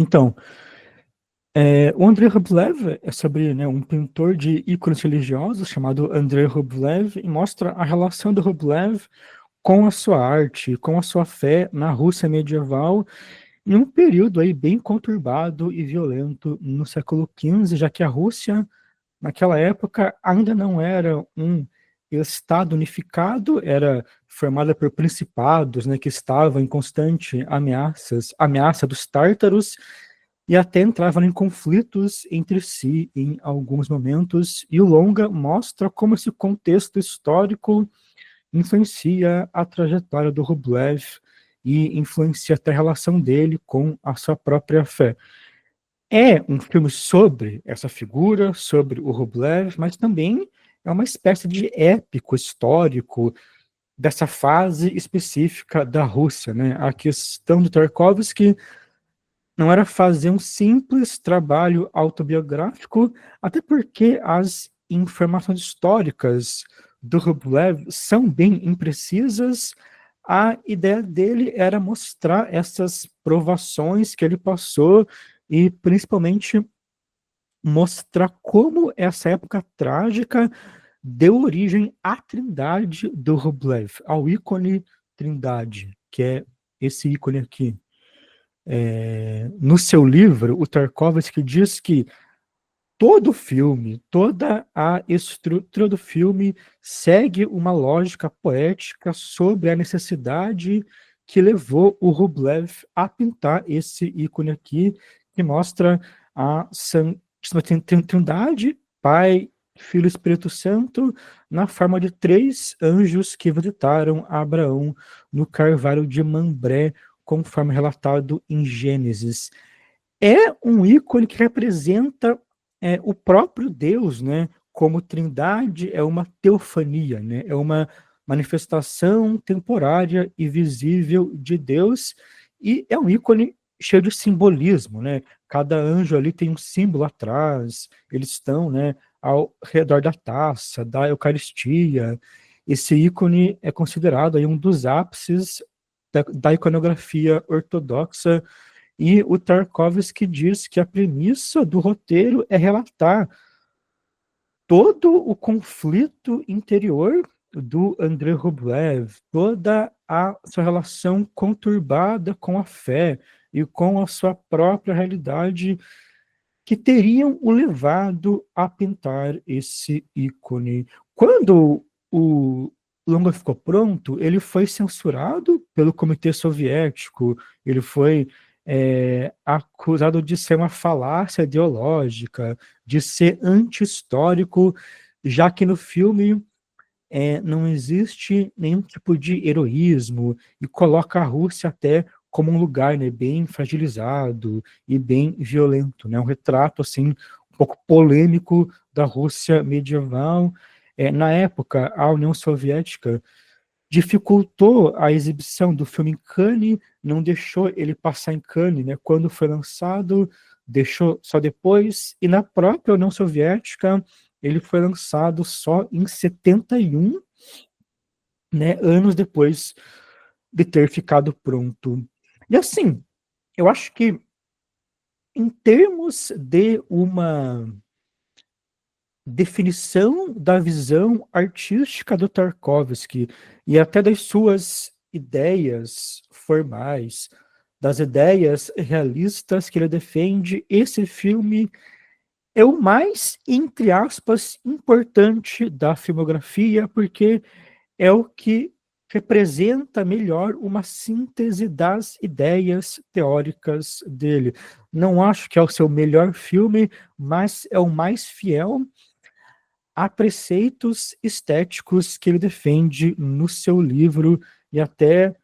Então, o Andrei Rublev é sobre, né, um pintor de ícones religiosos chamado Andrei Rublev e mostra a relação do Rublev com a sua arte, com a sua fé na Rússia medieval, em um período aí bem conturbado e violento no século XV, já que a Rússia, naquela época, ainda não era um estado unificado, era formada por principados, né, que estavam em constante ameaça dos tártaros, e até entravam em conflitos entre si em alguns momentos, e o longa mostra como esse contexto histórico influencia a trajetória do Rublev e influencia até a relação dele com a sua própria fé. É um filme sobre essa figura, sobre o Rublev, mas também é uma espécie de épico histórico dessa fase específica da Rússia, né? A questão do Tarkovsky não era fazer um simples trabalho autobiográfico, até porque as informações históricas do Rublev são bem imprecisas. A ideia dele era mostrar essas provações que ele passou e, principalmente, mostrar como essa época trágica deu origem à trindade do Rublev, ao ícone Trindade, que é esse ícone aqui. No seu livro, o Tarkovsky diz que todo filme, toda a estrutura do filme segue uma lógica poética sobre a necessidade que levou o Rublev a pintar esse ícone aqui, que mostra a Santíssima Trindade, Pai, Filho e Espírito Santo, na forma de três anjos que visitaram Abraão no Carvalho de Mambré, conforme relatado em Gênesis. É um ícone que representa o próprio Deus, né? Como trindade, é uma teofania, né? É uma manifestação temporária e visível de Deus, e é um ícone cheio de simbolismo, né? Cada anjo ali tem um símbolo atrás, eles estão, né, ao redor da taça, da Eucaristia. Esse ícone é considerado aí um dos ápices da iconografia ortodoxa, e o Tarkovsky diz que a premissa do roteiro é relatar todo o conflito interior do Andrei Rublev, toda a sua relação conturbada com a fé e com a sua própria realidade, que teriam o levado a pintar esse ícone. Quando o longa ficou pronto, ele foi censurado pelo Comitê Soviético, ele foi acusado de ser uma falácia ideológica, de ser anti-histórico, já que no filme não existe nenhum tipo de heroísmo, e coloca a Rússia até como um lugar, né, bem fragilizado e bem violento, né, um retrato assim um pouco polêmico da Rússia medieval. Na época, a União Soviética dificultou a exibição do filme em Cannes, não deixou ele passar em Cannes, né, quando foi lançado, deixou só depois, e na própria União Soviética ele foi lançado só em 71, né, anos depois de ter ficado pronto. E assim, eu acho que em termos de uma definição da visão artística do Tarkovsky e até das suas ideias formais, das ideias realistas que ele defende, esse filme é o mais, entre aspas, importante da filmografia, porque é o que representa melhor uma síntese das ideias teóricas dele. Não acho que é o seu melhor filme, mas é o mais fiel a preceitos estéticos que ele defende no seu livro e até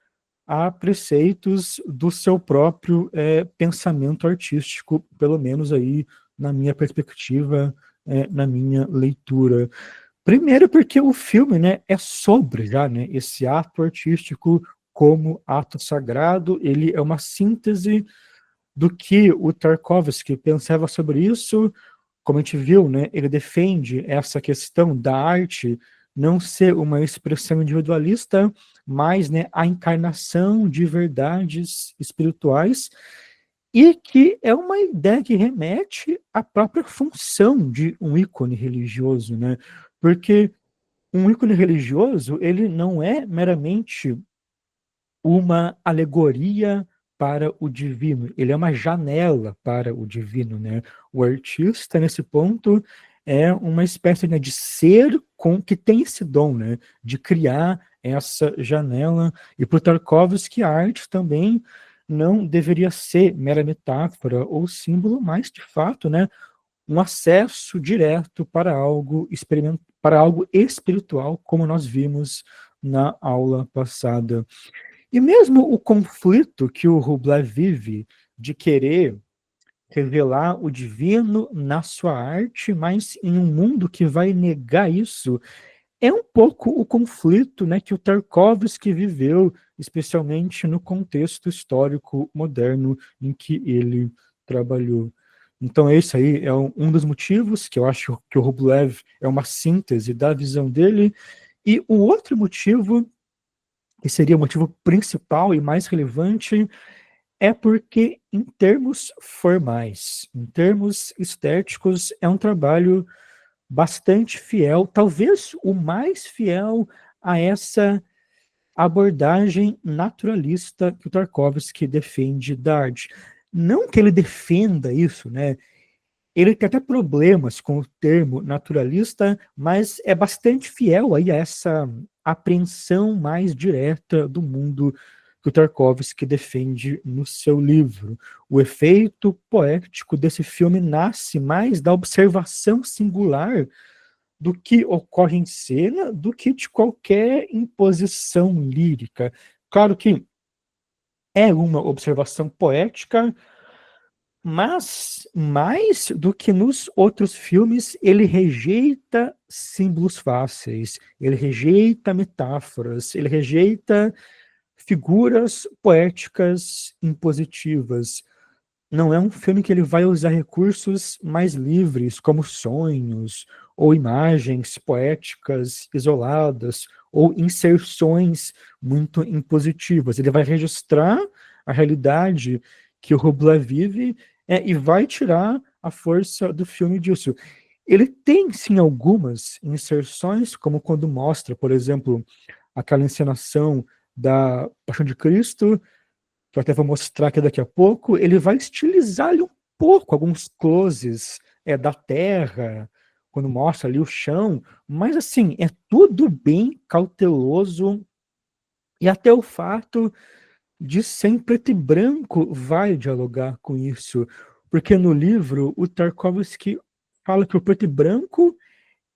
a preceitos do seu próprio pensamento artístico, pelo menos aí na minha perspectiva, na minha leitura. Primeiro porque o filme, né, é sobre já, né, esse ato artístico como ato sagrado, ele é uma síntese do que o Tarkovsky pensava sobre isso. Como a gente viu, né, ele defende essa questão da arte não ser uma expressão individualista, mas, né, a encarnação de verdades espirituais. e que é uma ideia que remete à própria função de um ícone religioso, né? Porque um ícone religioso, ele não é meramente uma alegoria para o divino, ele é uma janela para o divino, né? O artista, nesse ponto, é uma espécie, né, de ser com que tem esse dom, né, de criar essa janela. E para o Tarkovsky, a arte também não deveria ser mera metáfora ou símbolo, mas, de fato, né, um acesso direto para algo para algo espiritual, como nós vimos na aula passada. E mesmo o conflito que o Rublev vive de querer revelar o divino na sua arte, mas em um mundo que vai negar isso, é um pouco o conflito, né, que o Tarkovsky viveu, especialmente no contexto histórico moderno em que ele trabalhou. Então, esse aí é um dos motivos que eu acho que o Rublev é uma síntese da visão dele. E o outro motivo, que seria o motivo principal e mais relevante, é porque, em termos formais, em termos estéticos, é um trabalho bastante fiel, talvez o mais fiel a essa abordagem naturalista que o Tarkovsky defende da arte. Não que ele defenda isso, né? Ele tem até problemas com o termo naturalista, mas é bastante fiel aí a essa apreensão mais direta do mundo que o Tarkovsky defende no seu livro. O efeito poético desse filme nasce mais da observação singular do que ocorre em cena, do que de qualquer imposição lírica. Claro que é uma observação poética, mas, mais do que nos outros filmes, ele rejeita símbolos fáceis, ele rejeita metáforas, ele rejeita figuras poéticas impositivas. Não é um filme que ele vai usar recursos mais livres, como sonhos, ou imagens poéticas isoladas, ou inserções muito impositivas. Ele vai registrar a realidade que o Rublev vive, e vai tirar a força do filme disso. Ele tem, sim, algumas inserções, como quando mostra, por exemplo, aquela encenação da Paixão de Cristo, que eu até vou mostrar aqui daqui a pouco. Ele vai estilizar ali um pouco, alguns closes da terra, quando mostra ali o chão, mas assim, é tudo bem cauteloso, e até o fato de ser em preto e branco vai dialogar com isso, porque no livro o Tarkovsky fala que o preto e branco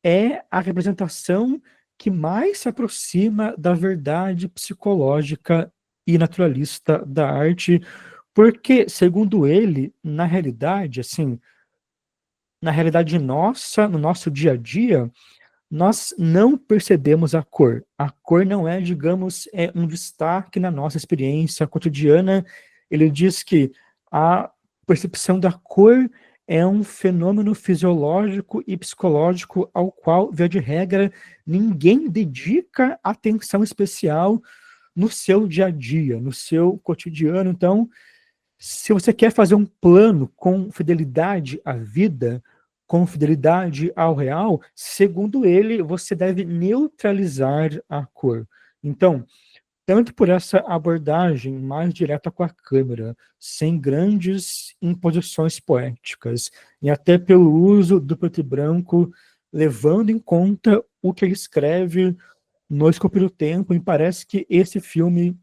é a representação que mais se aproxima da verdade psicológica e naturalista da arte, porque, segundo ele, na realidade, assim, na realidade nossa, no nosso dia a dia, nós não percebemos a cor. A cor não é, digamos, um destaque na nossa experiência cotidiana. Ele diz que a percepção da cor é um fenômeno fisiológico e psicológico ao qual, via de regra, ninguém dedica atenção especial no seu dia a dia, no seu cotidiano. Então, se você quer fazer um plano com fidelidade à vida, com fidelidade ao real, segundo ele, você deve neutralizar a cor. Então, tanto por essa abordagem mais direta com a câmera, sem grandes imposições poéticas, e até pelo uso do preto e branco, levando em conta o que ele escreve no Esculpir o Tempo, e parece que esse filme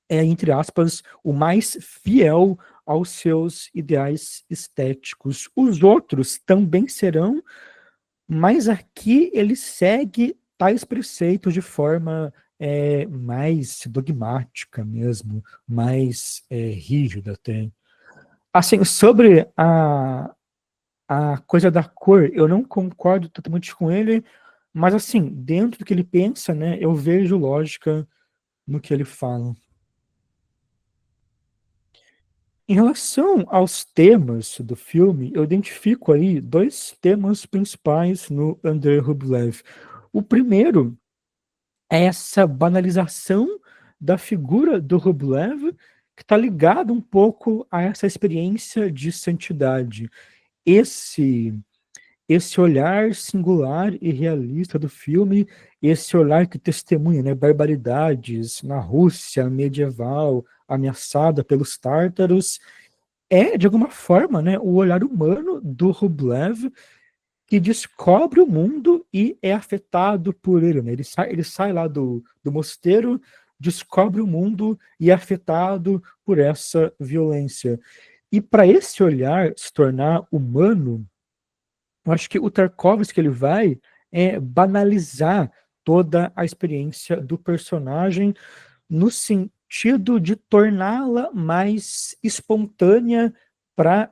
é, entre aspas, o mais fiel aos seus ideais estéticos. Os outros também serão, mas aqui ele segue tais preceitos de forma mais dogmática mesmo, mais rígida até. Assim, sobre a coisa da cor, eu não concordo totalmente com ele, mas assim, dentro do que ele pensa, né, eu vejo lógica no que ele fala. Em relação aos temas do filme, eu identifico aí dois temas principais no Andrei Rublev. O primeiro é essa banalização da figura do Rublev, que está ligado um pouco a essa experiência de santidade. Esse esse olhar singular e realista do filme, esse olhar que testemunha, né, barbaridades na Rússia medieval, ameaçada pelos tártaros, é, de alguma forma, né, o olhar humano do Rublev, que descobre o mundo e é afetado por ele, né? Ele sai lá do mosteiro, descobre o mundo e é afetado por essa violência. E para esse olhar se tornar humano, eu acho que o Tarkovsky ele vai banalizar toda a experiência do personagem no sentido de torná-la mais espontânea para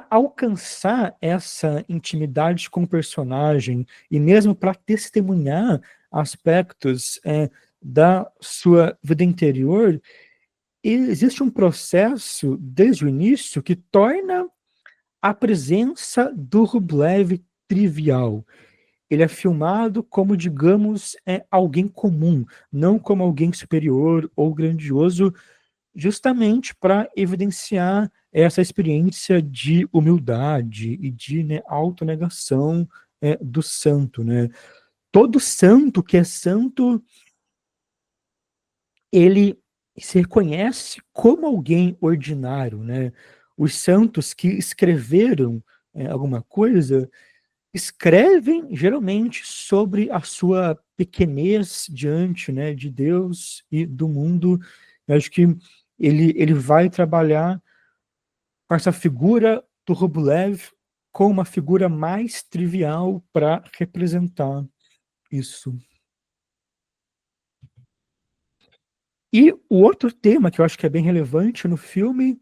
alcançar essa intimidade com o personagem e mesmo para testemunhar aspectos da sua vida interior, existe um processo desde o início que torna a presença do Rublev trivial. Ele é filmado como, digamos, alguém comum, não como alguém superior ou grandioso, justamente para evidenciar essa experiência de humildade e de, né, autonegação do santo, né? Todo santo que é santo, ele se reconhece como alguém ordinário, né? Os santos que escreveram alguma coisa escrevem geralmente sobre a sua pequenez diante, né, de Deus e do mundo. Eu acho que ele vai trabalhar com essa figura do Rublev como uma figura mais trivial para representar isso. E o outro tema que eu acho que é bem relevante no filme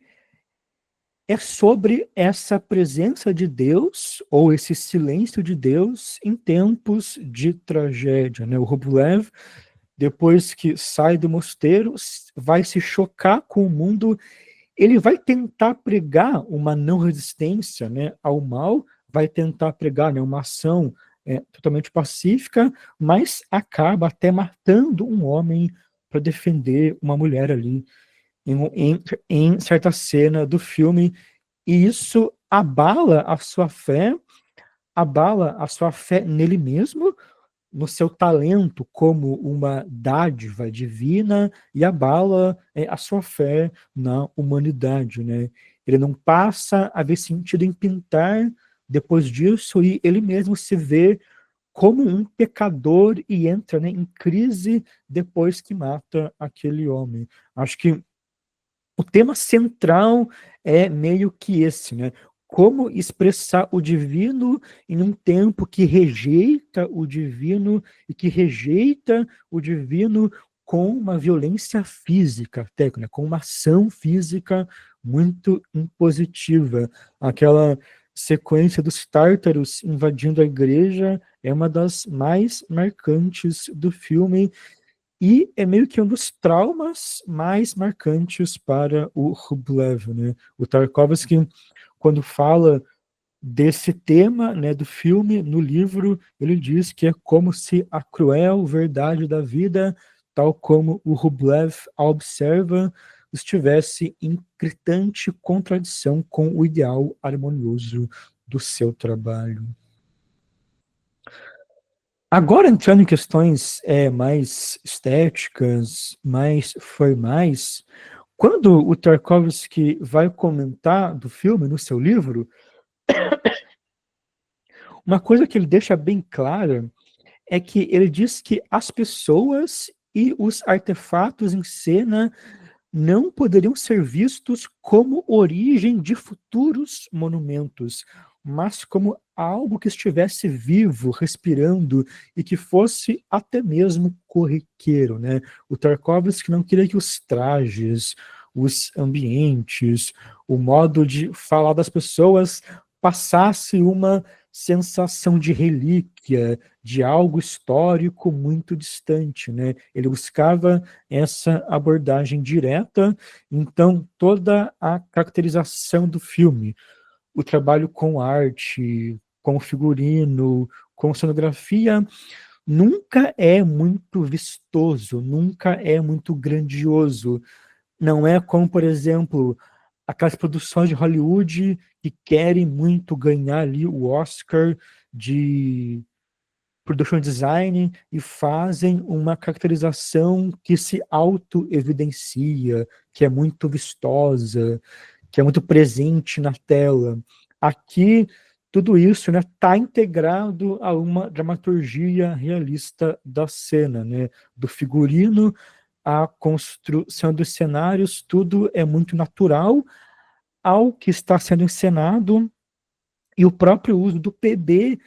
é sobre essa presença de Deus, ou esse silêncio de Deus, em tempos de tragédia, né? O Rublev, depois que sai do mosteiro, vai se chocar com o mundo, ele vai tentar pregar uma não resistência, né, ao mal, vai tentar pregar, né, uma ação totalmente pacífica, mas acaba até matando um homem para defender uma mulher ali, em certa cena do filme, e isso abala a sua fé nele mesmo, no seu talento como uma dádiva divina, e abala a sua fé na humanidade, né? Ele não passa a ver sentido em pintar depois disso, e ele mesmo se vê como um pecador e entra, né, em crise depois que mata aquele homem. Acho que o tema central é meio que esse, né? Como expressar o divino em um tempo que rejeita o divino e que rejeita o divino com uma violência física, até, né? Com uma ação física muito impositiva. Aquela sequência dos tártaros invadindo a igreja é uma das mais marcantes do filme, e é meio que um dos traumas mais marcantes para o Rublev, né? O Tarkovsky, quando fala desse tema, né, do filme, no livro, ele diz que é como se a cruel verdade da vida, tal como o Rublev a observa, estivesse em gritante contradição com o ideal harmonioso do seu trabalho. Agora, entrando em questões mais estéticas, mais formais, quando o Tarkovsky vai comentar do filme no seu livro, uma coisa que ele deixa bem clara é que ele diz que as pessoas e os artefatos em cena não poderiam ser vistos como origem de futuros monumentos, mas como algo que estivesse vivo, respirando e que fosse até mesmo corriqueiro, né? O Tarkovsky não queria que os trajes, os ambientes, o modo de falar das pessoas passasse uma sensação de relíquia, de algo histórico muito distante, né? Ele buscava essa abordagem direta, então toda a caracterização do filme, o trabalho com arte, com figurino, com cenografia, nunca é muito vistoso, nunca é muito grandioso, Não é como, por exemplo, aquelas produções de Hollywood que querem muito ganhar ali o Oscar de production design e fazem uma caracterização que se auto-evidencia, que é muito vistosa, que é muito presente na tela. Aqui, tudo isso, né, está integrado a uma dramaturgia realista da cena, né, do figurino, a construção dos cenários, tudo é muito natural ao que está sendo encenado, e o próprio uso do PB,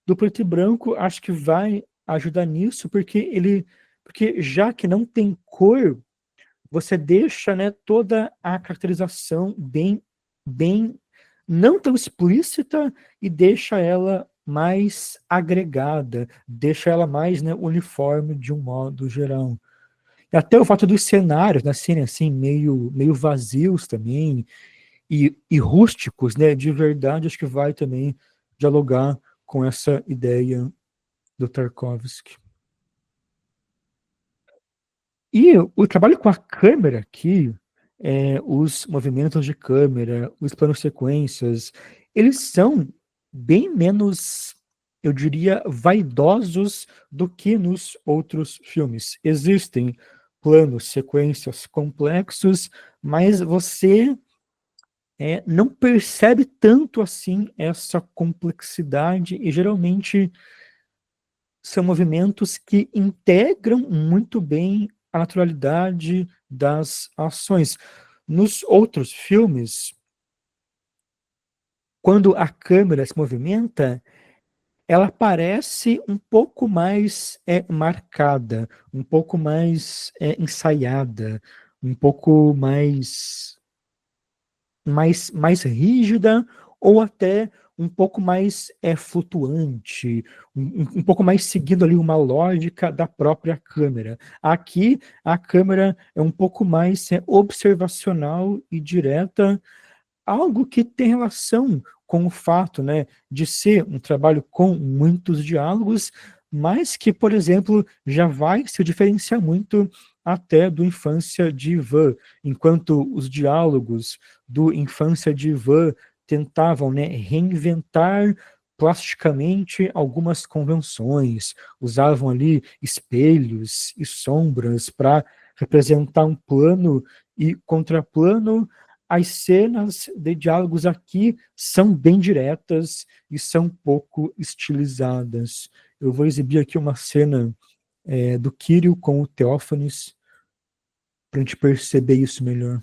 do preto e branco, acho que vai ajudar nisso, porque já que não tem cor, você deixa, né, toda a caracterização bem, não tão explícita e deixa ela mais agregada, deixa ela mais, né, uniforme de um modo geral. E até o fato dos cenários, né, serem assim, meio vazios também, e rústicos, né, de verdade, acho que vai também dialogar com essa ideia do Tarkovsky. E o trabalho com a câmera aqui, os movimentos de câmera, os planos sequências, eles são bem menos, eu diria, vaidosos do que nos outros filmes. Existem planos, sequências complexos, mas você não percebe tanto assim essa complexidade e geralmente são movimentos que integram muito bem a naturalidade das ações. Nos outros filmes, quando a câmera se movimenta, ela parece um pouco mais marcada, um pouco mais ensaiada, um pouco mais rígida ou até um pouco mais flutuante, um pouco mais seguindo ali uma lógica da própria câmera. Aqui, a câmera é um pouco mais observacional e direta, algo que tem relação com o fato, né, de ser um trabalho com muitos diálogos, mas que, por exemplo, já vai se diferenciar muito até do Infância de Ivan, enquanto os diálogos do Infância de Ivan tentavam, né, reinventar plasticamente algumas convenções, usavam ali espelhos e sombras para representar um plano e contraplano. As cenas de diálogos aqui são bem diretas e são pouco estilizadas. Eu vou exibir aqui uma cena do Quírio com o Teófanes para a gente perceber isso melhor.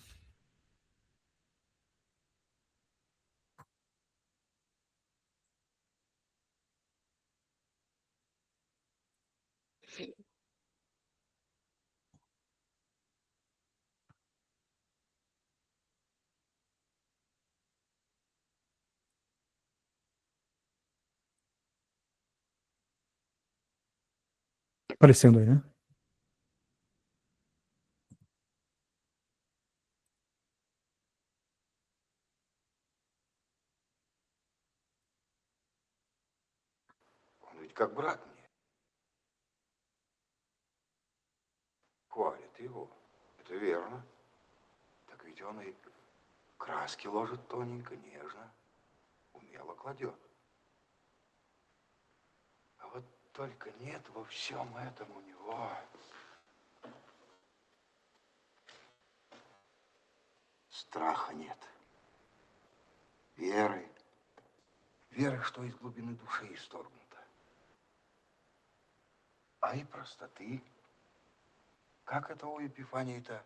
Aparecendo aí, né? Он ведь как брат мне. Хвалит его. Это верно. Так ведь он и краски ложит тоненько, нежно, умело кладет. А вот только нет во всем этом у него страха нет. Веры. Веры, что из глубины души исторгнута. А и простоты. Как это у Епифании-то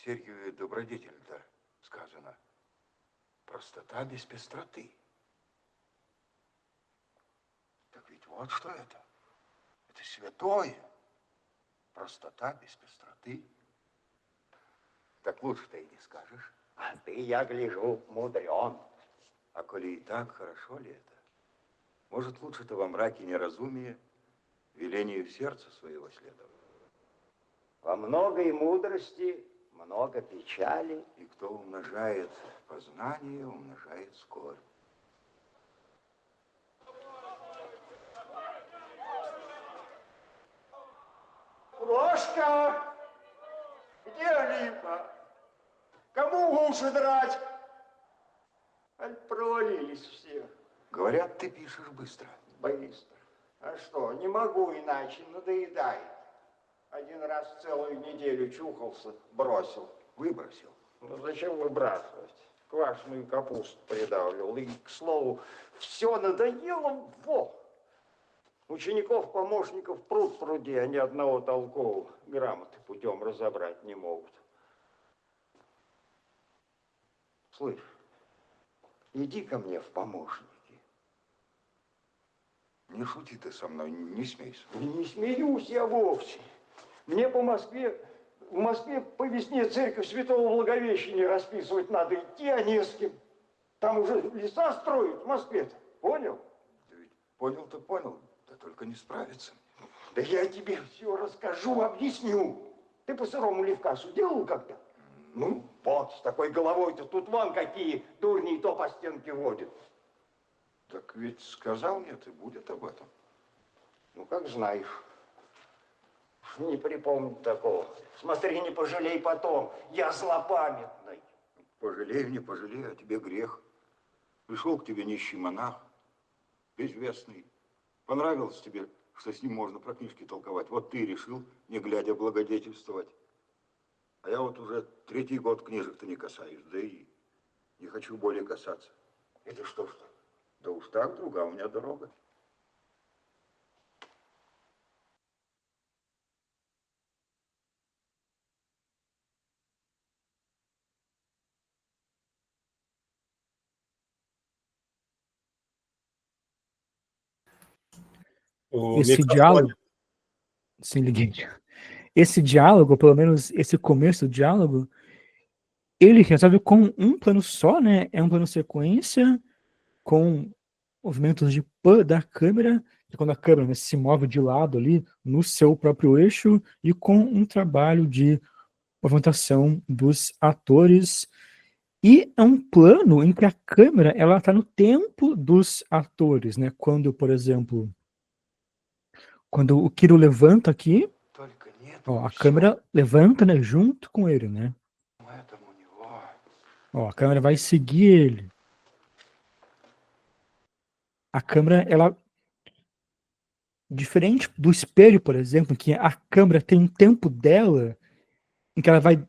Сергиевой добродетель-то сказано? Простота без пестроты. Так ведь вот что это. Это святое. Простота без пестроты. Так лучше-то и не скажешь. А ты, я гляжу, мудрен. А коли и так, хорошо ли это? Может, лучше-то во мраке неразумия велению сердца своего следовать? Во многой мудрости, много печали. И кто умножает познание, умножает скорбь. Прошка! Где липа? Кому уши драть? Аль провалились все. Говорят, ты пишешь быстро. Быстро. А что, не могу иначе, надоедает. Один раз целую неделю чухался, бросил. Выбросил. Ну зачем выбрасывать? Квашеную капусту придавливал. И, к слову, все надоело. Во! Учеников, помощников пруд пруди, а ни одного толкового грамоты путем разобрать не могут. Слышь, иди ко мне в помощники. Не шути ты со мной, не смейся. Не смеюсь я вовсе. Мне в Москве по весне церковь Святого Благовещения расписывать надо идти, а не с кем. Там уже леса строят в Москве-то, понял? Да ведь понял-то понял, да только не справится. Да я тебе все расскажу, объясню. Ты по сырому левкасу делал когда? Ну, вот, с такой головой-то тут вон какие дурни то по стенке водят. Так ведь сказал мне, ты будет об этом. Ну, как знаешь. Не припомню такого. Смотри, не пожалей потом. Я злопамятный. Пожалею, не пожалею, а тебе грех. Пришел к тебе нищий монах, безвестный. Понравилось тебе, что с ним можно про книжки толковать. Вот ты и решил, не глядя, благодетельствовать. А я вот уже 3-й год книжек-то не касаюсь, да и не хочу более касаться. Это что ж? Да уж так, другая у меня дорога. O Esse microfone. diálogo, sem ninguém. Esse diálogo, pelo menos esse começo do diálogo, ele resolve com um plano só, né? É um plano sequência com movimentos de pan da câmera, que quando a câmera, né, se move de lado ali no seu próprio eixo e com um trabalho de movimentação dos atores. E é um plano em que a câmera ela está no tempo dos atores, né? Quando, por exemplo, quando o Kiro levanta aqui, Только нет, ó, a всё. câmera levanta, né, junto com ele, né? Этому у него. Ó, a câmera vai seguir ele. A câmera, ela, diferente do espelho, por exemplo, que a câmera tem um tempo dela em que ela vai,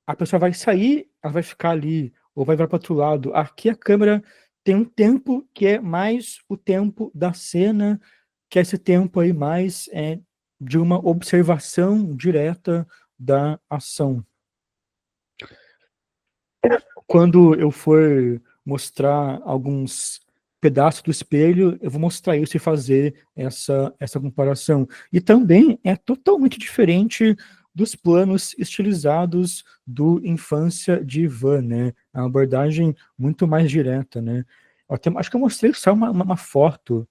a pessoa vai sair, ela vai ficar ali, ou vai para outro lado. Aqui a câmera tem um tempo que é mais o tempo da cena, que é esse tempo aí mais de uma observação direta da ação. Quando eu for mostrar alguns pedaços do espelho, eu vou mostrar isso e fazer essa comparação. E também é totalmente diferente dos planos estilizados do Infância de Ivan, né? A abordagem muito mais direta, né? Acho que eu mostrei só uma foto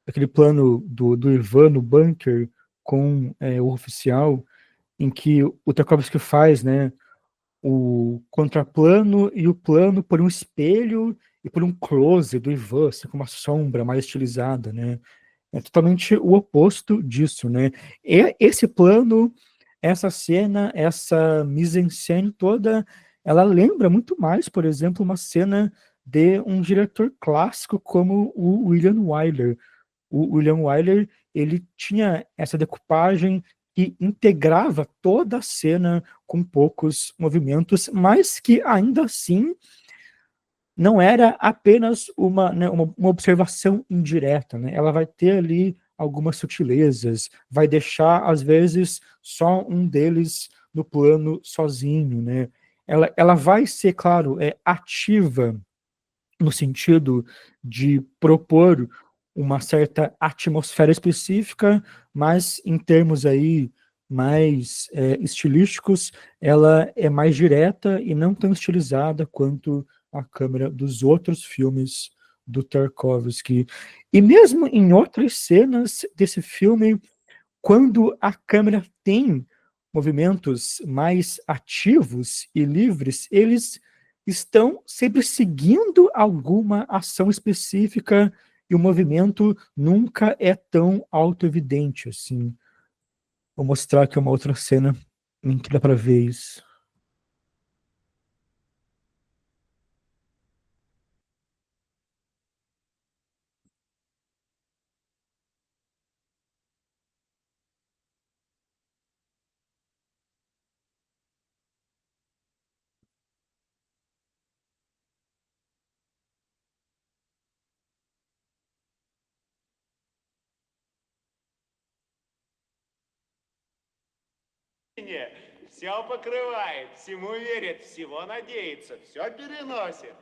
daquele plano do Ivan no bunker com o oficial, em que o Tarkovsky faz, né, o contraplano e o plano por um espelho e por um close do Ivan, assim, com uma sombra mais estilizada, né? É totalmente o oposto disso, né? E esse plano, essa cena, essa mise-en-scène toda, ela lembra muito mais, por exemplo, uma cena de um diretor clássico como o William Wyler. O William Wyler, ele tinha essa decupagem que integrava toda a cena com poucos movimentos, mas que ainda assim não era apenas uma observação indireta, né? Ela vai ter ali algumas sutilezas, vai deixar, às vezes, só um deles no plano sozinho, né? Ela vai ser, claro, ativa no sentido de propor uma certa atmosfera específica, mas em termos aí mais estilísticos, ela é mais direta e não tão estilizada quanto a câmera dos outros filmes do Tarkovsky. E mesmo em outras cenas desse filme, quando a câmera tem movimentos mais ativos e livres, eles estão sempre seguindo alguma ação específica e o movimento nunca é tão autoevidente assim. Vou mostrar aqui uma outra cena em que dá para ver isso. Все покрывает, всему верит, всего надеется, все переносит.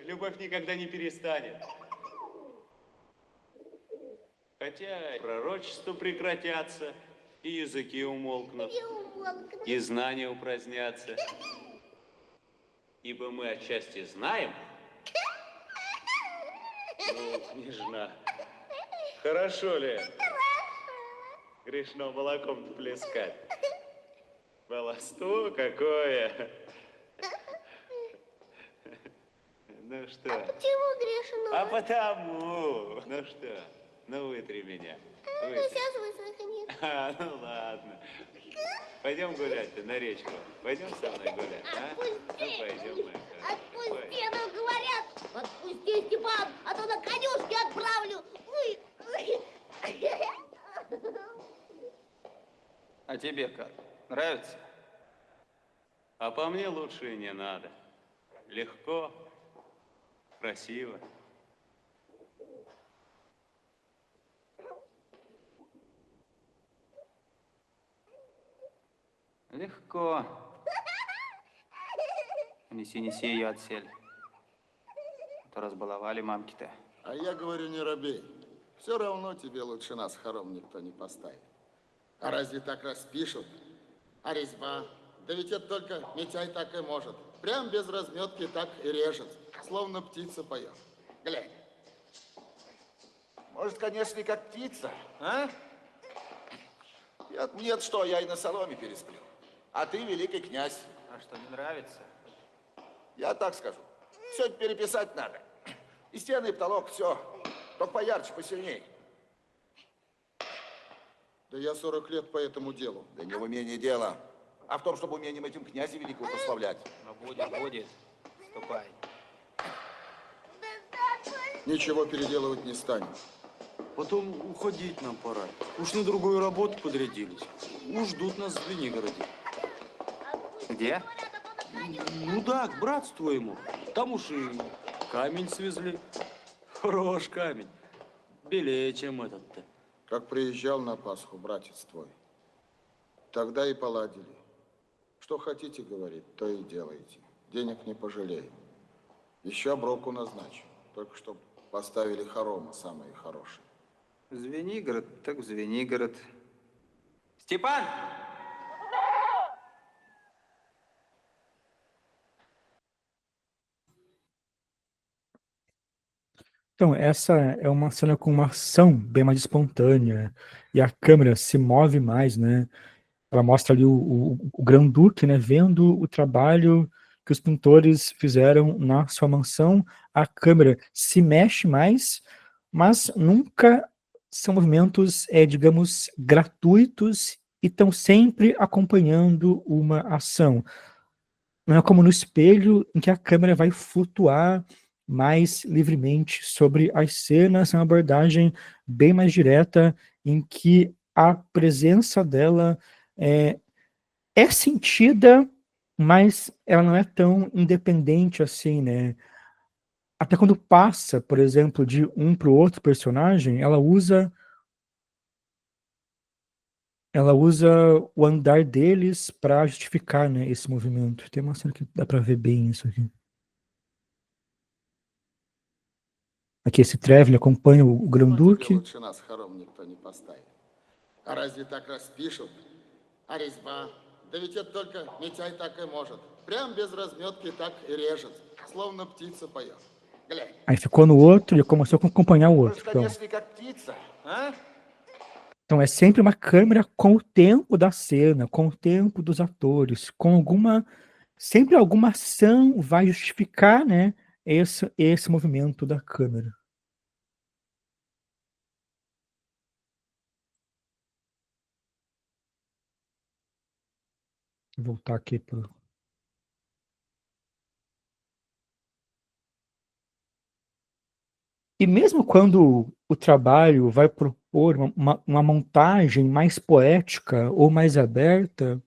Любовь никогда не перестанет. Хотя пророчества прекратятся, и языки умолкнут, и знания упразднятся. Ибо мы отчасти знаем. Ну, княжна, хорошо ли грешно молоком плескать? Баловство какое! Ну что? Почему грешно? А потому! Ну что? Ну вытри меня. Вытри. Сейчас высохнет. Ну ладно. Пойдем гулять-то на речку. Пойдем со мной гулять, а? Ну пойдем, моя хорошая. Отпусти, ну говорят. Отпусти, Степан, а то на конюшке отправлю. А тебе как? Нравится? А по мне лучше и не надо. Легко, красиво. Легко. Неси, неси ее отсель. А то разбаловали мамки-то. А я говорю, не робей. Все равно тебе лучше нас хором никто не поставит. А разве так распишут? А резьба? Да ведь это только Митяй так и может. Прям без разметки так и режет. Словно птица поет. Глянь. Может, конечно, и как птица, а? Нет, что, я и на соломе пересплю. А ты великий князь. А что, не нравится? Я так скажу. Все переписать надо. И стены, и потолок, все. Только поярче, посильней. Да я 40 лет по этому делу. Да не в умении дело, а в том, чтобы умением этим князя великого прославлять. Ну, будет. Ступай. Ничего переделывать не станем. Потом уходить нам пора. Уж на другую работу подрядились. Уж ждут нас в Звенигороде. Где? Ну да, к братцу твоему. Там уж и камень свезли. Хорош камень. Белее, чем этот-то. Как приезжал на Пасху братец твой, тогда и поладили. Что хотите, говорит, то и делайте. Денег не пожалеем. Еще оброку назначу. Только чтоб поставили хоромы самые хорошие. Звенигород, так в Звенигород. Степан! Então, essa é uma cena com uma ação bem mais espontânea, e a câmera se move mais, né? Ela mostra ali o Grão-Duque, né, vendo o trabalho que os pintores fizeram na sua mansão. A câmera se mexe mais, mas nunca são movimentos, digamos, gratuitos e estão sempre acompanhando uma ação. Não é como no espelho, em que a câmera vai flutuar mais livremente sobre as cenas, é uma abordagem bem mais direta, em que a presença dela é sentida, mas ela não é tão independente assim, né? Até quando passa, por exemplo, de um para o outro personagem, ela usa o andar deles para justificar, né, esse movimento. Tem uma cena que dá para ver bem isso aqui. Aqui esse Trevli acompanha o Тебе Grão-Duque. лучше нас хором никто не поставит. А разве так распишут? А резьба? Да ведь это только Митяй так и может. Прям без разметки так и режет. Словно птица поет. Глянь. Aí ficou no outro e começou a acompanhar o outro. Может, конечно, и как птица, а? Então é sempre uma câmera com o tempo da cena, com o tempo dos atores, com sempre alguma ação vai justificar, né, esse movimento da câmera. Vou voltar aqui para E mesmo quando o trabalho vai propor uma montagem mais poética ou mais aberta,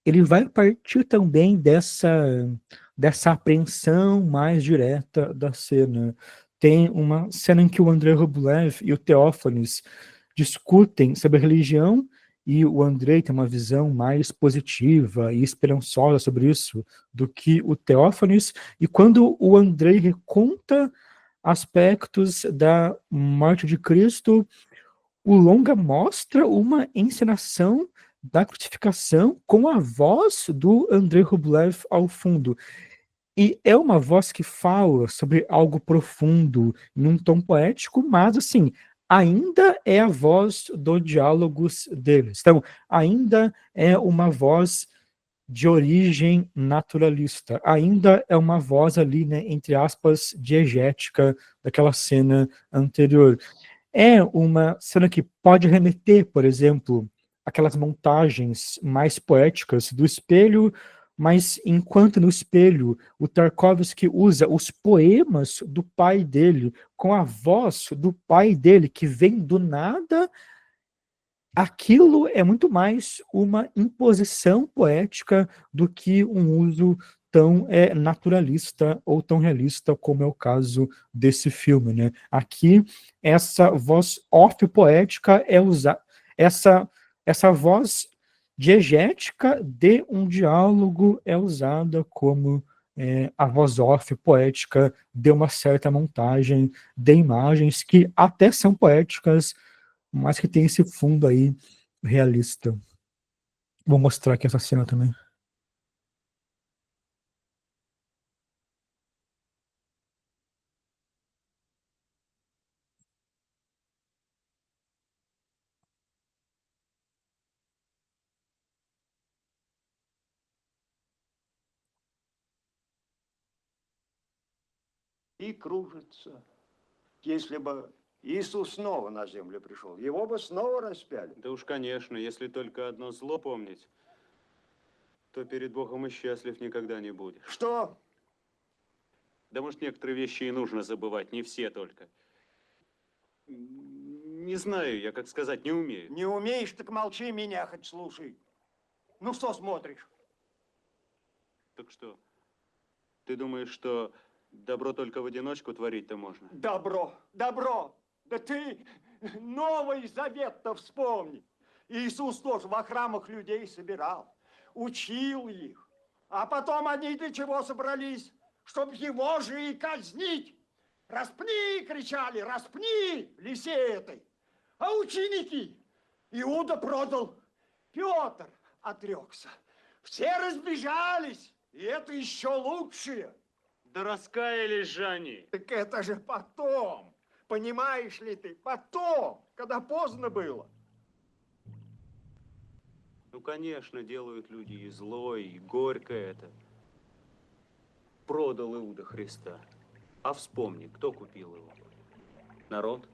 ele vai partir também dessa apreensão mais direta da cena. Tem uma cena em que o Andrei Rublev e o Teófanes discutem sobre a religião, e o Andrei tem uma visão mais positiva e esperançosa sobre isso do que o Teófanes, e quando o Andrei reconta aspectos da morte de Cristo, o longa mostra uma encenação da crucificação com a voz do Andrei Rublev ao fundo. E é uma voz que fala sobre algo profundo, num tom poético, mas, assim, ainda é a voz do diálogos deles. Então, ainda é uma voz de origem naturalista. Ainda é uma voz ali, né, entre aspas, diegética daquela cena anterior. É uma cena que pode remeter, por exemplo, aquelas montagens mais poéticas do espelho, mas enquanto no espelho o Tarkovsky usa os poemas do pai dele, com a voz do pai dele, que vem do nada, aquilo é muito mais uma imposição poética do que um uso tão naturalista ou tão realista como é o caso desse filme, né? Aqui, essa voz off poética é usar essa voz diegética de um diálogo é usada como a voz off poética de uma certa montagem de imagens que até são poéticas, mas que tem esse fundo aí realista. Vou mostrar aqui essa cena também. И кружится. Если бы Иисус снова на землю пришел, его бы снова распяли. Да уж, конечно, если только одно зло помнить, то перед Богом и счастлив никогда не будешь. Что? Да, может, некоторые вещи и нужно забывать, не все только. Не знаю я, как сказать, не умею. Не умеешь, так молчи, меня хоть слушай. Ну что смотришь? Так что, ты думаешь, что добро только в одиночку творить-то можно? Добро, добро. Да ты Новый Завет-то вспомни. Иисус тоже во храмах людей собирал, учил их. А потом они для чего собрались? Чтоб его же и казнить. Распни, кричали, распни, лисе этой. А ученики? Иуда продал, Петр отрекся. Все разбежались, и это еще лучше. Да раскаялись же они. Так это же потом. Понимаешь ли ты? Потом, когда поздно было. Ну, конечно, делают люди и зло, и горько это. Продал Иуда Христа. А вспомни, кто купил его? Народ.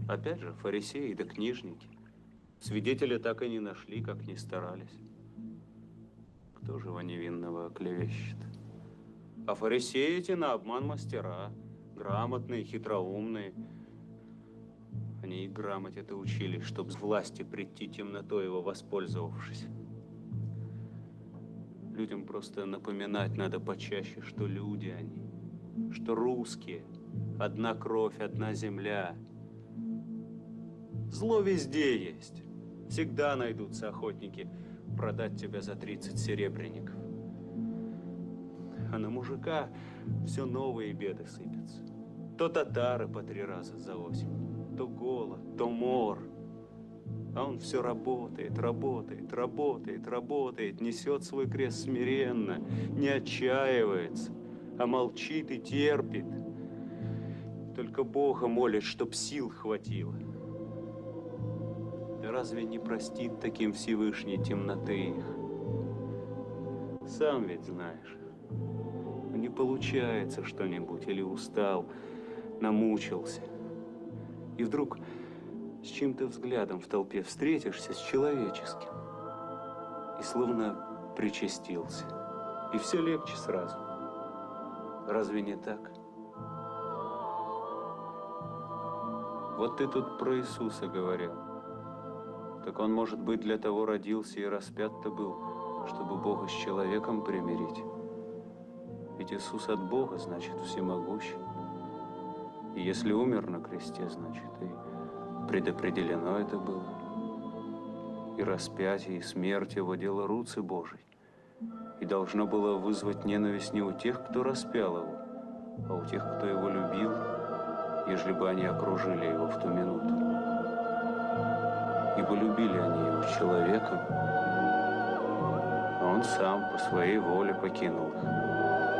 Опять же, фарисеи да книжники. Свидетеля так и не нашли, как ни старались. Кто же его невинного оклевещет? А фарисеи эти на обман мастера. Грамотные, хитроумные. Они и грамоте-то учились, чтоб с власти прийти темнотой его воспользовавшись. Людям просто напоминать надо почаще, что люди они, что русские, одна кровь, одна земля. Зло везде есть. Всегда найдутся охотники продать тебя за 30 серебряников. А на мужика все новые беды сыпятся. То татары по 3 раза за осень, то голод, то мор. А он все работает, работает, работает, работает, несет свой крест смиренно, не отчаивается, а молчит и терпит. Только Бога молит, чтоб сил хватило. Да разве не простит таким Всевышний темноты их? Сам ведь знаешь, не получается что-нибудь, или устал, намучился. И вдруг с чьим-то взглядом в толпе встретишься с человеческим. И словно причастился. И все легче сразу. Разве не так? Вот ты тут про Иисуса говорил. Так он, может быть, для того родился и распят-то был, чтобы Бога с человеком примирить. Ведь Иисус от Бога, значит, всемогущий. И если умер на кресте, значит, и предопределено это было. и распятие, и смерть его дело руцы Божий, и должно было вызвать ненависть не у тех, кто распял его, а у тех, кто его любил, ежели бы они окружили его в ту минуту. Ибо любили они его человеком, а он сам по своей воле покинул их,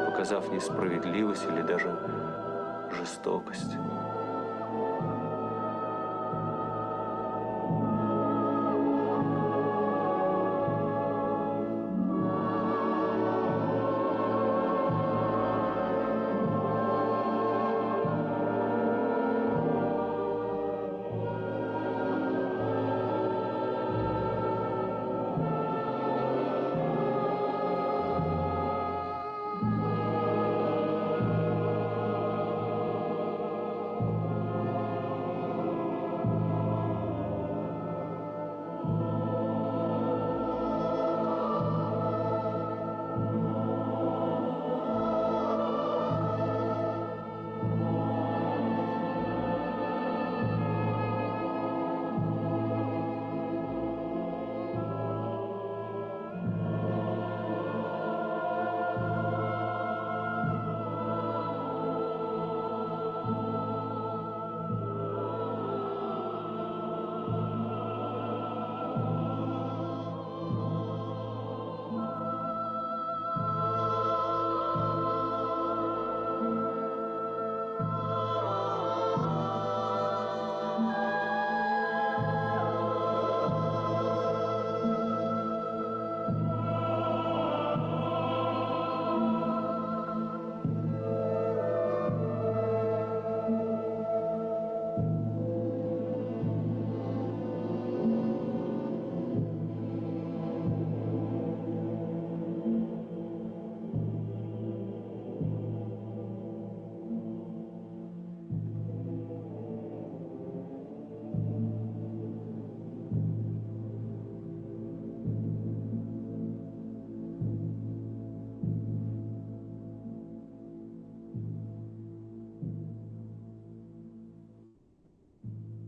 показав несправедливость или даже жестокость.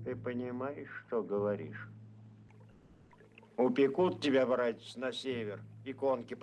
Ты poнимаешь, что говоришь? Упекут тебя, братец, на sevер, иконки.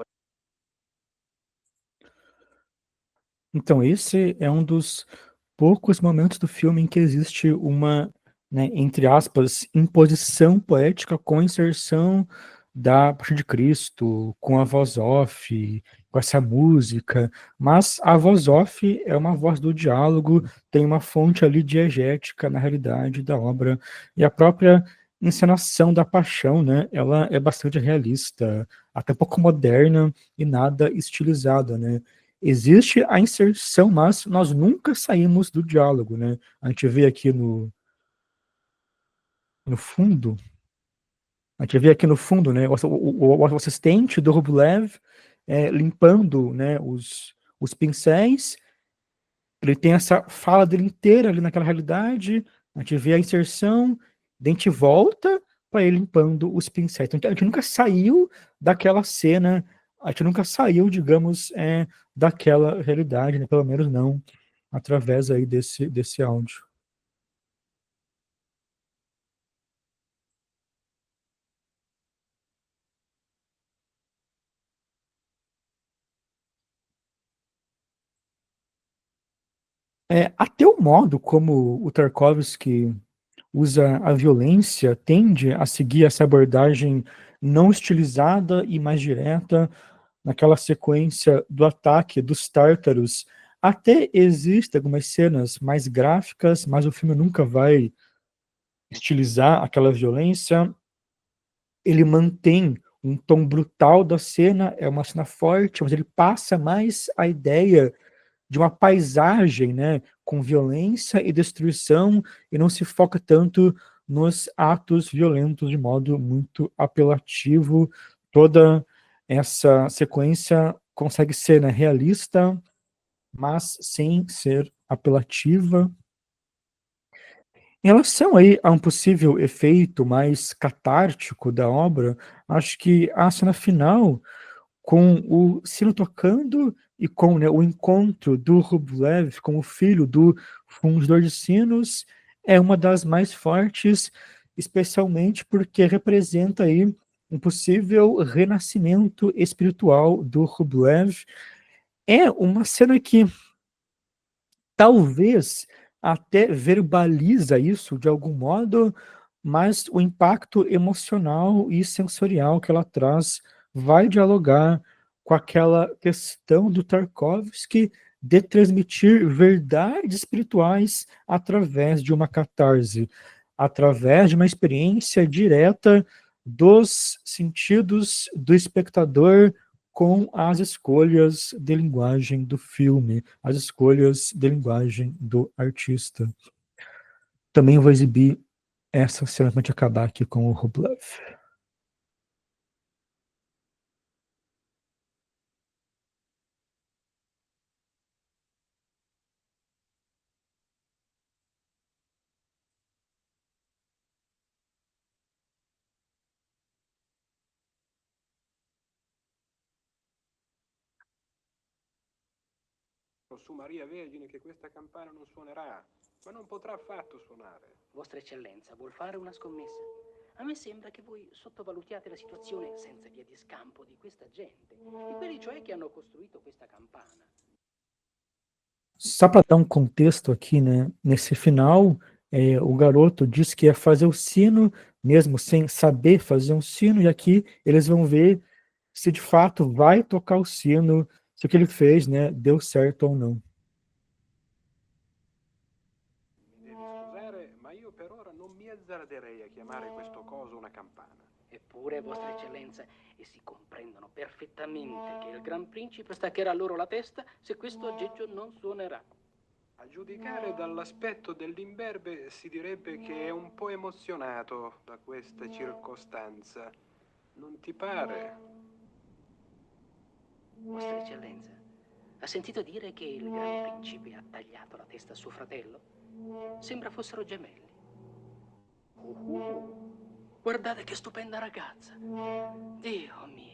Então, esse é um dos poucos momentos do filme em que existe uma, né, entre aspas, imposição poética com inserção da Paixão de Cristo, com a voz off, com essa música, mas a voz off é uma voz do diálogo, tem uma fonte ali diegética na realidade da obra, e a própria encenação da Paixão, né, ela é bastante realista, até um pouco moderna e nada estilizada, né. Existe a inserção, mas nós nunca saímos do diálogo, né. A gente vê aqui no fundo, a gente vê aqui no fundo, né, o assistente do Rublev limpando, né, os pincéis, ele tem essa fala dele inteira ali naquela realidade, a gente vê a inserção, daí a gente volta para ele limpando os pincéis. Então a gente nunca saiu daquela cena, a gente nunca saiu, digamos, daquela realidade, né, pelo menos não através aí desse áudio. Até o modo como o Tarkovsky usa a violência tende a seguir essa abordagem não estilizada e mais direta, naquela sequência do ataque dos tártaros. Até existem algumas cenas mais gráficas, mas o filme nunca vai estilizar aquela violência. Ele mantém um tom brutal da cena, é uma cena forte, mas ele passa mais a ideia de uma paisagem, né, com violência e destruição, e não se foca tanto nos atos violentos de modo muito apelativo. Toda essa sequência consegue ser, né, realista, mas sem ser apelativa. Em relação aí a um possível efeito mais catártico da obra, acho que a cena final, com o sino tocando e com, né, o encontro do Rublev com o filho do fundidor de sinos, é uma das mais fortes, especialmente porque representa aí um possível renascimento espiritual do Rublev. É uma cena que talvez até verbaliza isso de algum modo, mas o impacto emocional e sensorial que ela traz vai dialogar com aquela questão do Tarkovsky de transmitir verdades espirituais através de uma catarse, através de uma experiência direta dos sentidos do espectador com as escolhas de linguagem do filme, as escolhas de linguagem do artista. Também vou exibir essa cena para acabar aqui com o Rublev. Su Maria Vergine che questa campana non suonerà, ma non potrà affatto suonare. Vostra Eccellenza vuol fare una scommessa? A me sembra che voi sottovalutiate la situazione senza via di scampo di questa gente, di quelli cioè che hanno costruito questa campana. Só para dar um contexto aqui, né? Nesse final, o garoto diz que ia fazer o sino, mesmo sem saber fazer um sino, e aqui eles vão ver se de fato vai tocar o sino, se o que ele fez, né, deu certo ou não. Mi devi scusare, ma io per ora non mi azzarderei a chiamare questo coso una campana. Eppure, Vostra Eccellenza, essi comprendono perfettamente che il Gran Principe staccherà loro la testa se questo aggeggio non suonerà. A giudicare dall'aspetto dell'imberbe si direbbe che è un po' emozionato da questa circostanza. Non ti pare? Vostra Eccellenza, ha sentito dire che il Gran Principe ha tagliato la testa a suo fratello? Sembra fossero gemelli. Guardate che stupenda ragazza. Dio mio.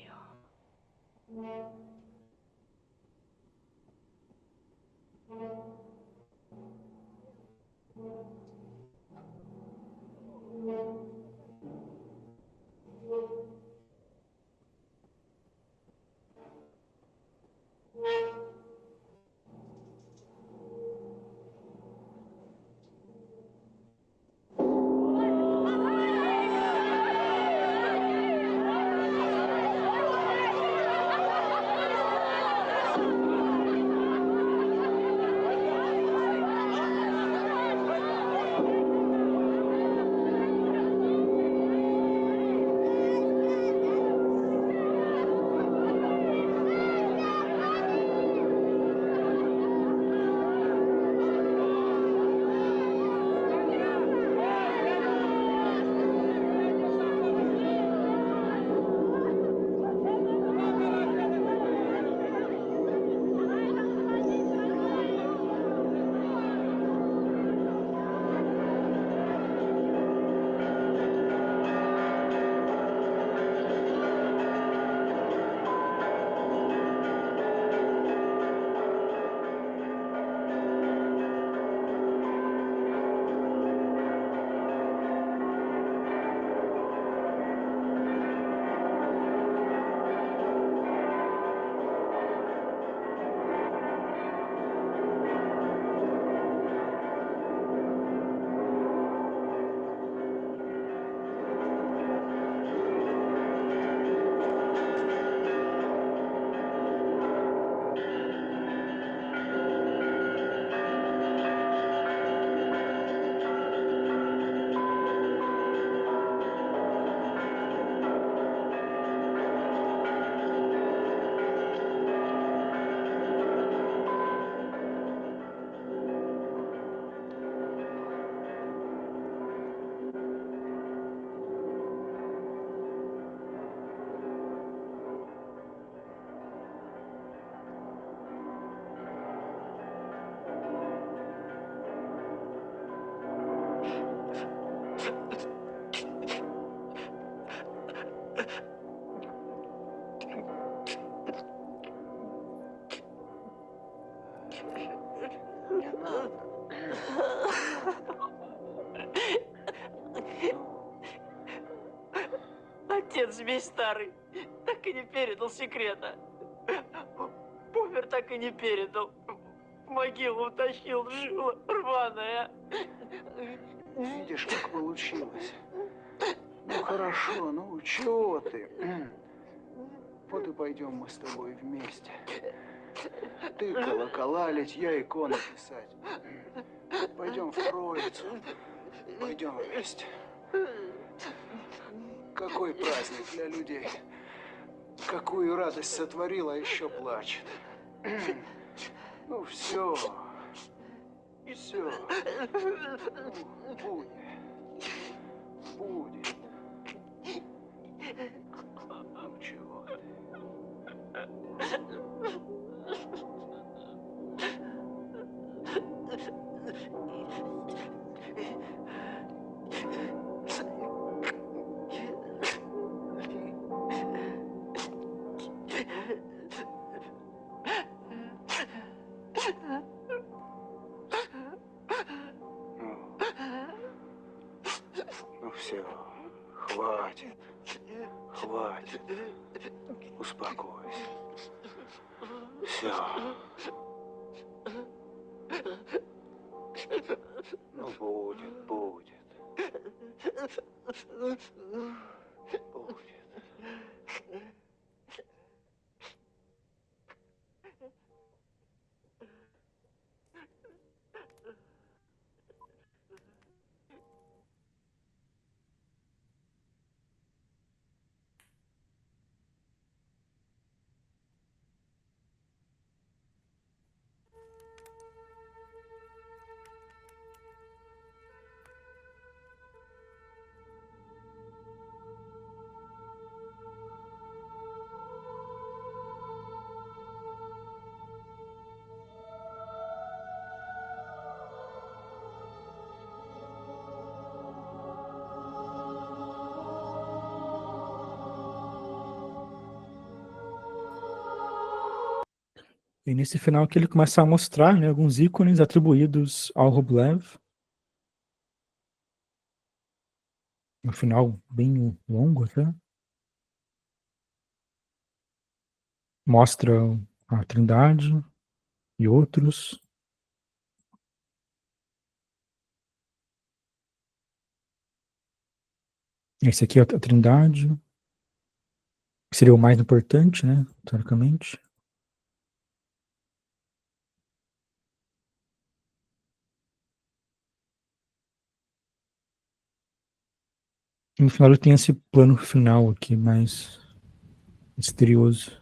тебе, старый, так и не передал секрета. Помер, так и не передал. В могилу утащил, жила рваная. Видишь, как получилось. Ну хорошо, ну чего ты? Вот и пойдем мы с тобой вместе. Ты колокола лить, я иконы писать. Пойдем в Троицу. Пойдем вместе. Какой праздник для людей. Какую радость сотворила, а еще плачет. Ну все. Все. Будет. Будет. Ну чего ты? Ну все, хватит, хватит, успокойся. Все. Ну будет, будет. Будет. E nesse final que ele começa a mostrar, né, alguns ícones atribuídos ao Rublev. Um final bem longo até. Mostra a Trindade e outros. Esse aqui é a Trindade, que seria o mais importante, né, teoricamente. E no final ele tem esse plano final aqui, mais misterioso.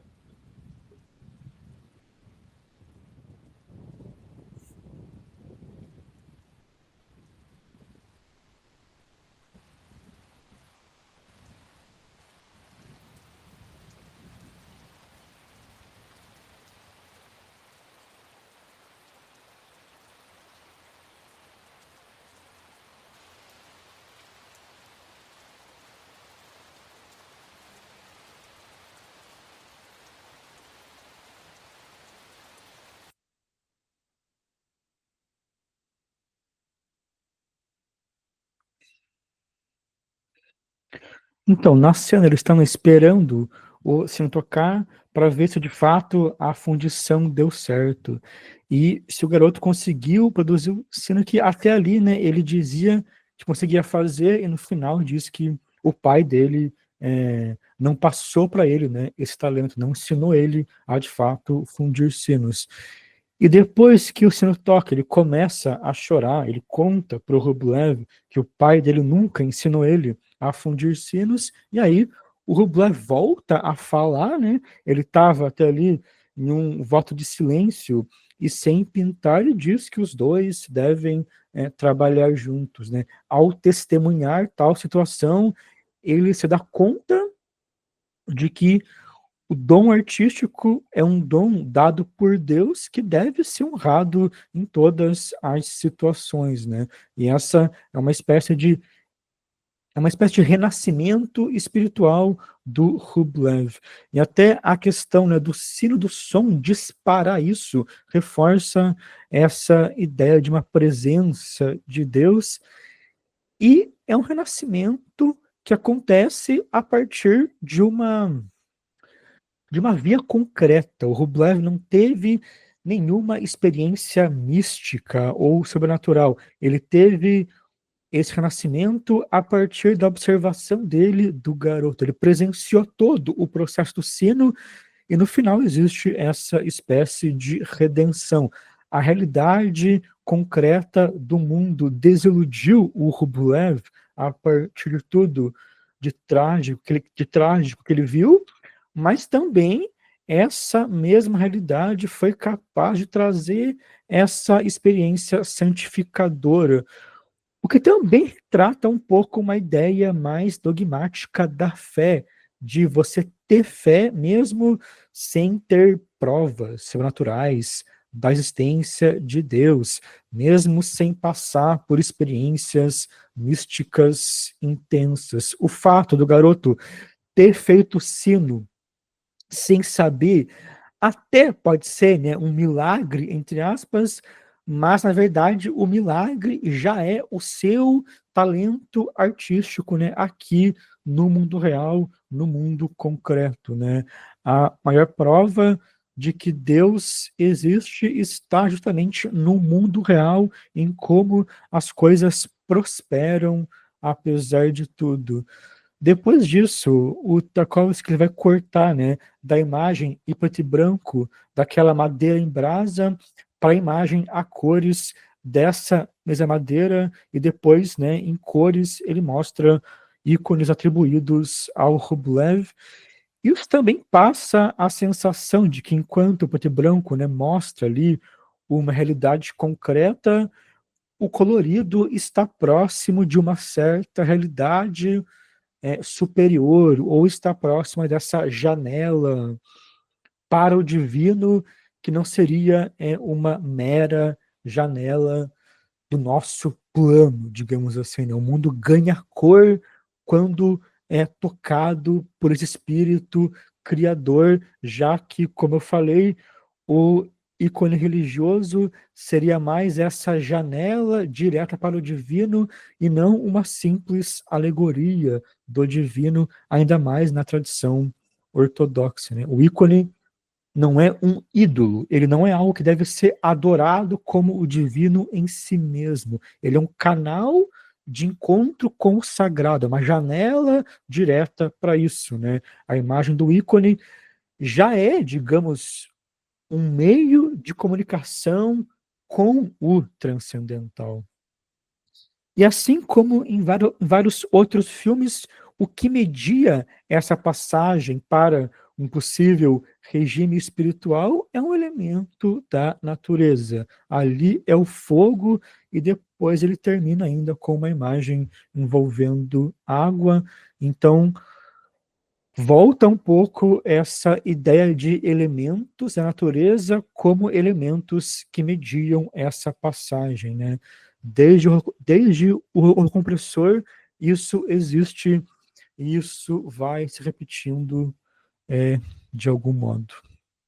Então, na cena, eles estão esperando o sino tocar para ver se de fato a fundição deu certo. E se o garoto conseguiu produzir o sino que até ali, né, ele dizia que conseguia fazer, e no final disse que o pai dele não passou para ele, né, esse talento, não ensinou ele a de fato fundir sinos. E depois que o sino toca, ele começa a chorar, ele conta para o Rublev que o pai dele nunca ensinou ele a fundir sinos, e aí o Rublev volta a falar, né? Ele estava até ali em um voto de silêncio, e sem pintar, ele diz que os dois devem trabalhar juntos, né? Ao testemunhar tal situação, ele se dá conta de que o dom artístico é um dom dado por Deus que deve ser honrado em todas as situações, né? E essa é uma espécie de renascimento espiritual do Rublev. E até a questão, né, do sino do som disparar isso reforça essa ideia de uma presença de Deus, e é um renascimento que acontece a partir de uma via concreta. O Rublev não teve nenhuma experiência mística ou sobrenatural. Ele teve esse renascimento a partir da observação dele do garoto. Ele presenciou todo o processo do sino e no final existe essa espécie de redenção. A realidade concreta do mundo desiludiu o Rublev a partir de tudo de trágico que ele viu, mas também essa mesma realidade foi capaz de trazer essa experiência santificadora, o que também trata um pouco uma ideia mais dogmática da fé, de você ter fé mesmo sem ter provas sobrenaturais da existência de Deus, mesmo sem passar por experiências místicas intensas. O fato do garoto ter feito o sino sem saber, até pode ser, né, um milagre, entre aspas, mas na verdade o milagre já é o seu talento artístico, né, aqui no mundo real, no mundo concreto, né. A maior prova de que Deus existe está justamente no mundo real, em como as coisas prosperam apesar de tudo. Depois disso, o Tarkovsky vai cortar, né, da imagem em preto e branco, daquela madeira em brasa, para a imagem a cores dessa mesma madeira, e depois, né, em cores, ele mostra ícones atribuídos ao Rublev. Isso também passa a sensação de que, enquanto o preto e branco, né, mostra ali uma realidade concreta, o colorido está próximo de uma certa realidade superior, ou está próxima dessa janela para o divino, que não seria uma mera janela do nosso plano, digamos assim, né? O mundo ganha cor quando é tocado por esse espírito criador, já que, como eu falei, o ícone religioso seria mais essa janela direta para o divino e não uma simples alegoria do divino, ainda mais na tradição ortodoxa, né? O ícone não é um ídolo, ele não é algo que deve ser adorado como o divino em si mesmo. Ele é um canal de encontro com o sagrado, é uma janela direta para isso, né? A imagem do ícone já é, digamos, um meio de comunicação com o transcendental. E assim como em vários outros filmes, o que media essa passagem para um possível regime espiritual é um elemento da natureza. Ali é o fogo e depois ele termina ainda com uma imagem envolvendo água. Então, volta um pouco essa ideia de elementos da natureza como elementos que mediam essa passagem, né? Desde o compressor, isso existe, e isso vai se repetindo de algum modo.